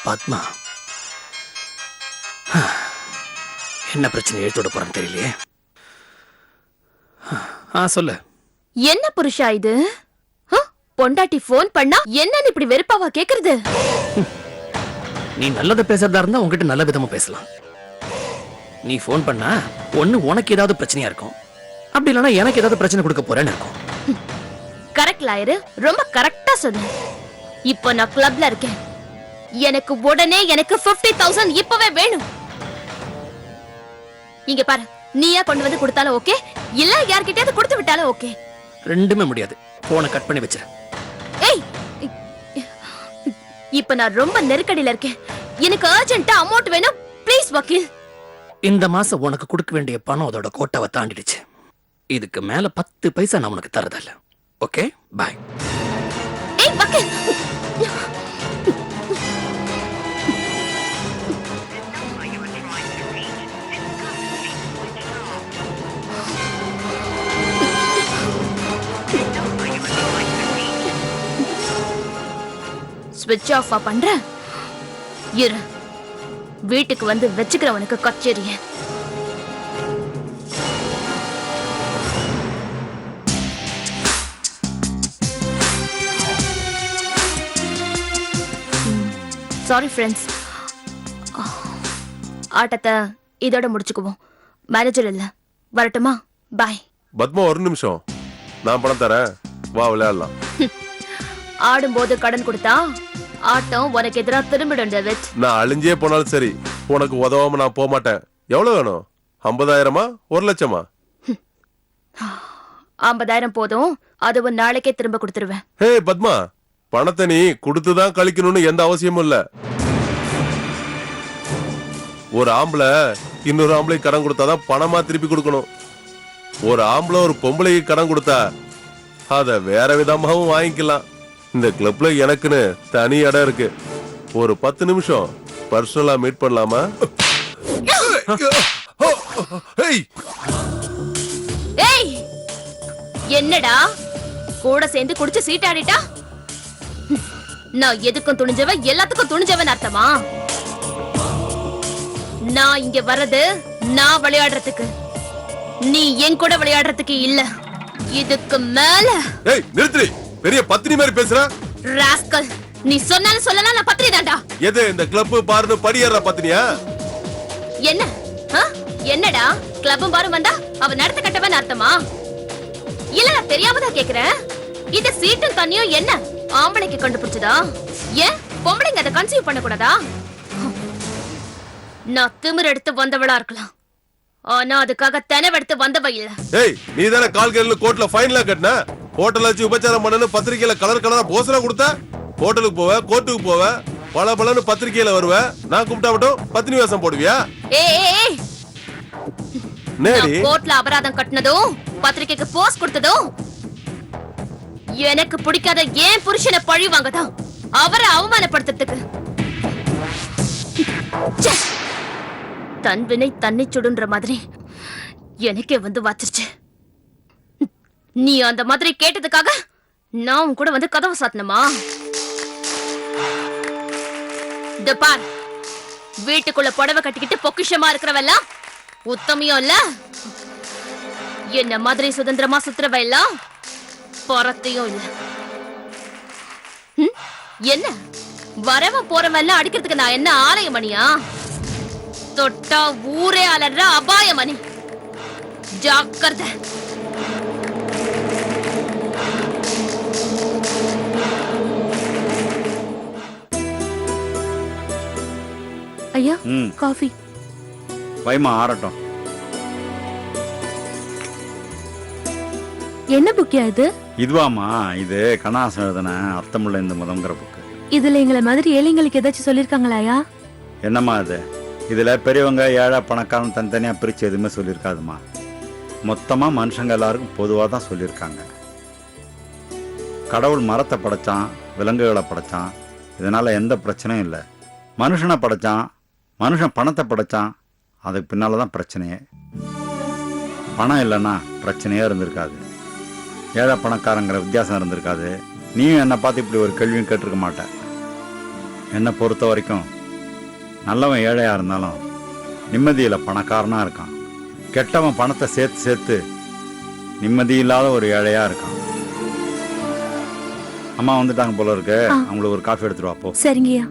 பத்மா, என்ன பிரச்சனை எழுத்தோட போறேன்னு தெரியலையே. சொல்லு. என்ன புருஷா இது? பொண்டாட்டி போன் பண்ணா என்னன்னு இப்படி வெறுப்பாவா கேக்குறது? நீ நல்லத பேசுறதா இருந்தா உன்கிட்ட நல்ல விதமா பேசலாம். நீ போன் பண்ணா ஒண்ணு உனக்கு ஏதாவது பிரச்சனையா இருக்கும், அப்படி இல்லைன்னா எனக்கு ஏதாவது பிரச்சனை கொடுக்க போறேன்னு இருக்கும். கரெக்ட் லாயரு, ரொம்ப கரெக்டா சொன்ன. இப்போ நான் கிளப்ல இருக்கேன். எனக்கு உடனே எனக்கு 50,000 இப்பவே வேணும். இங்க பாரு, நீயா கொண்டு வந்து கொடுத்தாலும் ஓகே, இல்ல யார்கிட்டயாவது கொடுத்து விட்டாலும் ஓகே. ரெண்டுமே முடியாது. போனை கட் பண்ணி வச்சிரு. ஏய், இப்ப நான் ரொம்ப நெருக்கடியில இருக்கேன். எனக்கு அர்ஜென்ட்டா அமௌண்ட் வேணும் ப்ளீஸ் வக்கீல். இந்த மாசம் உனக்கு கொடுக்க வேண்டிய பணம் அதோட கோட்டாவை தாண்டிடுச்சு. இதுக்கு மேல 10 பைசா நான் உனக்கு தரதில்ல. ஓகே, பாய். ஏய் வக்கீல், ஸ்விட்ச் ஆஃப் பண்ற. இரு, வீட்டுக்கு வந்து வச்சுக்கிறவனுக்கு கச்சேரிய. சாரி ஃப்ரெண்ட்ஸ், ஆட்டத்தை இதோட முடிச்சுக்குவோம். மேனேஜர் இல்ல, வரட்டுமா? பாய். பத்மா, ஒரு நிமிஷம், நான் பணம் தரேன், வா விளையாடலாம். ஆடும்போது கடன் கொடுத்தா ஆட்டம் உனக்கு எதிரா திரும்பிடும் டேவிட். நான் அழிஞ்சே போனாலும் சரி, உனக்கு உதவாம நான் போக மாட்டேன். எவ்வளவு வேணும்? 50,000-மா 1,00,000-மா? 50,000 போதும், அதுவும் நாளைக்கே திரும்ப கொடுத்துருவேன். ஹே பத்மா, பணத்தை நீ கொடுத்துதான் கழிக்கணும்னு எந்த அவசியமும் இல்ல. ஒரு ஆம்பளை இன்னொரு ஆம்பளை கடன் கொடுத்தாதான் பணமா திருப்பி கொடுக்கணும். ஒரு ஆம்பளை ஒரு பொம்பளைக்கு கடன் கொடுத்தா அத வேற விதமாவும் வாங்கிக்கலாம். இந்த கிளப்ல எனக்குன்னு தனி இடம் இருக்கு. ஒரு 10 நிமிஷம் பர்சனலா மீட் பண்ணலாமா? ஏய், என்னடா கூட சேர்ந்து குடிச்சு சீட்டாடிட்டா? நான் எதுக்கும் துணிஞ்சவன், எல்லாத்துக்கும் துணிஞ்சவன் அர்த்தமா? நான் இங்க வர்றது நான் விளையாடுறதுக்கு, நீ என் கூட விளையாடுறதுக்கு இல்ல. இதுக்கு மேல நிறுத்தி, பெரிய பத்தினி மாதிரி பேசுற. ராஸ்கல், நீ சொன்னாலும் சொல்லலாம், நான் பத்தினி தான்டா. எது இந்த கிளப் பார்னு படியேற பத்தினியா? என்ன என்னடா கிளப்பும் பாரும் வந்தா அவன் நடத்த கட்டவன் அர்த்தமா? இல்ல, நான் தெரியாமதான் கேக்குறேன். இது சீட்டும் தண்ணியும் என்ன ஆம்பளைக்கு கண்டுபிடிச்சதா? ஏன் பொம்பளைங்க அதை கன்சீவ் பண்ண கூடாதா? நான் திமிர் எடுத்து வந்தவளா இருக்கலாம், ஆனா அதுக்காக தெனவெடுத்து வந்தவ இல்ல. ஏய், நீ தானே கால்கள்ல கோர்ட்ல ஃபைன்ல கட்டின? ஹோட்டல்ல வச்சு உபச்சாரம் பண்ணனு பத்திரிக்கையில கலர் கலரா போஸ்டரா கொடுத்த. ஹோட்டலுக்கு போவ, கோர்ட்டுக்கு போவ, பல பலன்னு பத்திரிக்கையில வருவ. நான் கூப்பிட்டா மட்டும் பத்தினி வேஷம் போடுவியா? ஏய், நேடி கோர்ட்ல அபராதம் கட்டினதும் பத்திரிக்கைக்கு போஸ்ட் கொடுத்ததும் எனக்கு பிடிக்காத ஏன் புருஷனை பழி வாங்கதான், அவரை அவமானப்படுத்துறதுக்கு. தன் வினை தன்னை சுடுன்ற மாதிரி எனக்கே வந்து வாச்சிருச்சு. நீ அந்த மாதிரி கேட்டதுக்காக நான் கூட வந்து கதவை சாத்தணுமா? பார், வீட்டுக்குள்ள புடவை கட்டிக்கிட்டு பொக்கிஷமா இருக்கிறவெல்லாம் உத்தமியும் இல்ல, என்ன மாதிரி சுதந்திரமா சுத்துறவ எல்லாம் பரத்தையும் இல்ல. என்ன வரவன் போறவன் எல்லாம் அடிக்கிறதுக்கு நான் என்ன ஆலயமணியா? தொட்டா ஊரே அலற அபாயமணி. ஜாக்கிரதை. ஐயா, காஃபி. வைமா ஆறட்டும். என்ன புக்கியா இது? இதுவாமா, இது கண்ணாசன் எழுதின அர்த்தமுள்ள இந்த முதங்கிற புக்கு. இதுல எங்களை மாதிரி ஏழைங்களுக்கு ஏதாச்சும் சொல்லிருக்காங்களா? என்னம்மா இது? இதுல பெரியவங்க ஏழை பணக்காரன் தனித்தனியா பிரிச்சு எதுவுமே சொல்லியிருக்காதுமா. மொத்தமா மனுஷங்க எல்லாருக்கும் பொதுவாக தான் சொல்லியிருக்காங்க. கடவுள் மரத்தை படைச்சான், விலங்குகளை படைச்சான், இதனால எந்த பிரச்சனையும் இல்லை. மனுஷனை படைச்சான், மனுஷன் பணத்தை படைச்சான், அதுக்கு பின்னால தான் பிரச்சனையே. பணம் இல்லைன்னா பிரச்சனையே இருந்திருக்காது, ஏழை பணக்காரங்கிற வித்தியாசம் இருந்திருக்காது. நீயும் என்னை பார்த்து இப்படி ஒரு கேள்வியும் கேட்டிருக்க மாட்டேன். என்னை பொறுத்த வரைக்கும் நல்லவன் ஏழையா இருந்தாலும் நிம்மதியில பணக்காரனா இருக்கான். கெட்டவன் பணத்தை சேர்த்து சேர்த்து நிம்மதி இல்லாத ஒரு ஏழையா இருக்கான். அம்மா வந்துட்டாங்க போல இருக்கு. அவங்களுக்கு ஒரு காஃபி எடுத்துட்டு வா போ. சரிங்கய்யா.